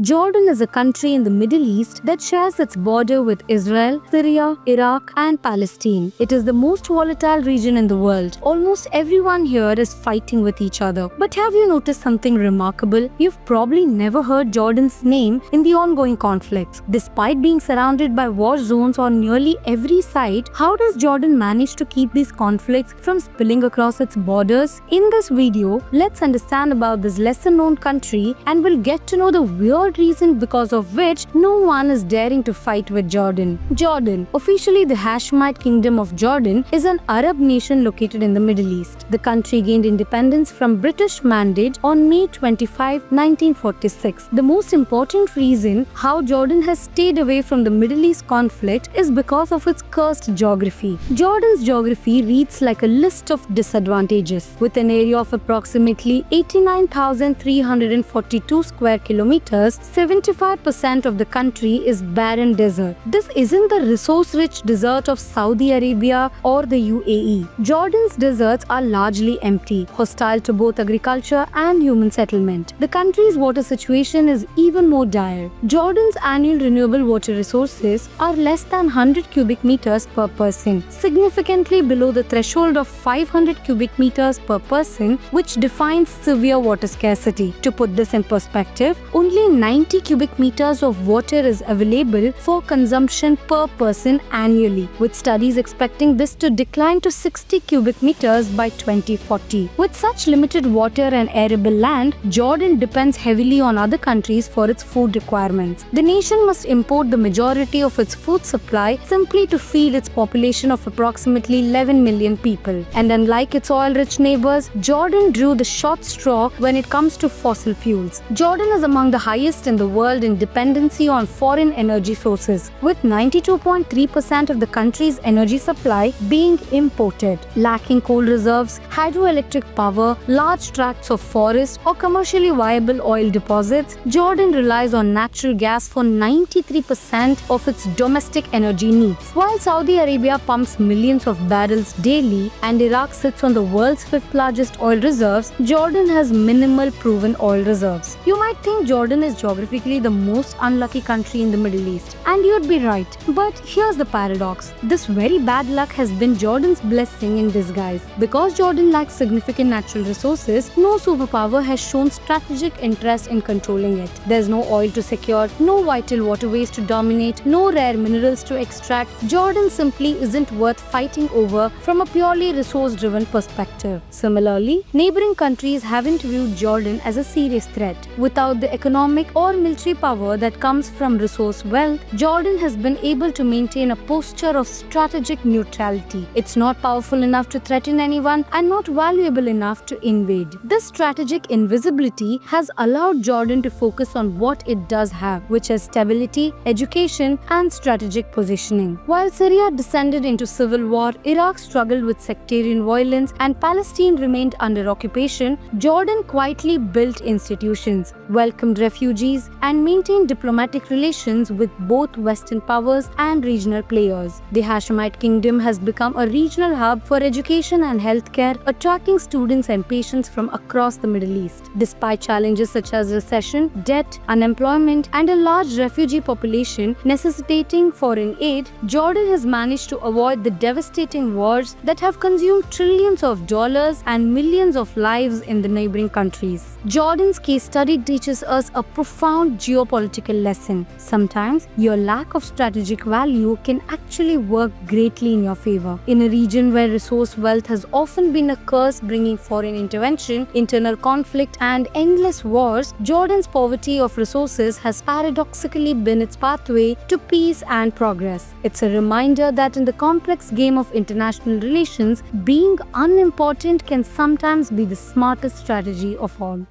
Jordan is a country in the Middle East that shares its border with Israel, Syria, Iraq, and Palestine. It is the most volatile region in the world. Almost everyone here is fighting with each other. But have you noticed something remarkable? You've probably never heard Jordan's name in the ongoing conflicts. Despite being surrounded by war zones on nearly every side, how does Jordan manage to keep these conflicts from spilling across its borders? In this video, let's understand about this lesser-known country and we'll get to know the weird reason because of which no one is daring to fight with Jordan. Jordan, officially the Hashemite Kingdom of Jordan, is an Arab nation located in the Middle East. The country gained independence from British mandate on May 25, 1946. The most important reason how Jordan has stayed away from the Middle East conflict is because of its cursed geography. Jordan's geography reads like a list of disadvantages. With an area of approximately 89,342 square kilometers, 75% of the country is barren desert. This isn't the resource-rich desert of Saudi Arabia or the UAE. Jordan's deserts are largely empty, hostile to both agriculture and human settlement. The country's water situation is even more dire. Jordan's annual renewable water resources are less than 100 cubic meters per person, significantly below the threshold of 500 cubic meters per person, which defines severe water scarcity. To put this in perspective, only 90 cubic meters of water is available for consumption per person annually, with studies expecting this to decline to 60 cubic meters by 2040. With such limited water and arable land, Jordan depends heavily on other countries for its food requirements. The nation must import the majority of its food supply simply to feed its population of approximately 11 million people. And unlike its oil-rich neighbors, Jordan drew the short straw when it comes to fossil fuels. Jordan is among the highest in the world in dependency on foreign energy sources, with 92.3% of the country's energy supply being imported. Lacking coal reserves, hydroelectric power, large tracts of forest, or commercially viable oil deposits, Jordan relies on natural gas for 93% of its domestic energy needs. While Saudi Arabia pumps millions of barrels daily and Iraq sits on the world's fifth largest oil reserves, Jordan has minimal proven oil reserves. You might think Jordan is geographically the most unlucky country in the Middle East, and you'd be right. But here's the paradox. This very bad luck has been Jordan's blessing in disguise. Because Jordan lacks significant natural resources, no superpower has shown strategic interest in controlling it. There's no oil to secure, no vital waterways to dominate, no rare minerals to extract. Jordan simply isn't worth fighting over from a purely resource-driven perspective. Similarly, neighboring countries haven't viewed Jordan as a serious threat. Without the economic or military power that comes from resource wealth, Jordan has been able to maintain a posture of strategic neutrality. It's not powerful enough to threaten anyone and not valuable enough to invade. This strategic invisibility has allowed Jordan to focus on what it does have, which is stability, education, and strategic positioning. While Syria descended into civil war, Iraq struggled with sectarian violence, and Palestine remained under occupation, Jordan quietly built institutions, welcomed refugees, and maintained diplomatic relations with both Western powers and regional players. The Hashemite Kingdom has become a regional hub for education and healthcare, attracting students and patients from across the Middle East. Despite challenges such as recession, debt, unemployment, and a large refugee population necessitating foreign aid, Jordan has managed to avoid the devastating wars that have consumed trillions of dollars and millions of lives in the neighboring countries. Jordan's case study teaches us a profound geopolitical lesson. Sometimes your lack of strategic value can actually work greatly in your favor. In a region where resource wealth has often been a curse, bringing foreign intervention, internal conflict, and endless wars, Jordan's poverty of resources has paradoxically been its pathway to peace and progress. It's a reminder that in the complex game of international relations, being unimportant can sometimes be the smartest strategy of all.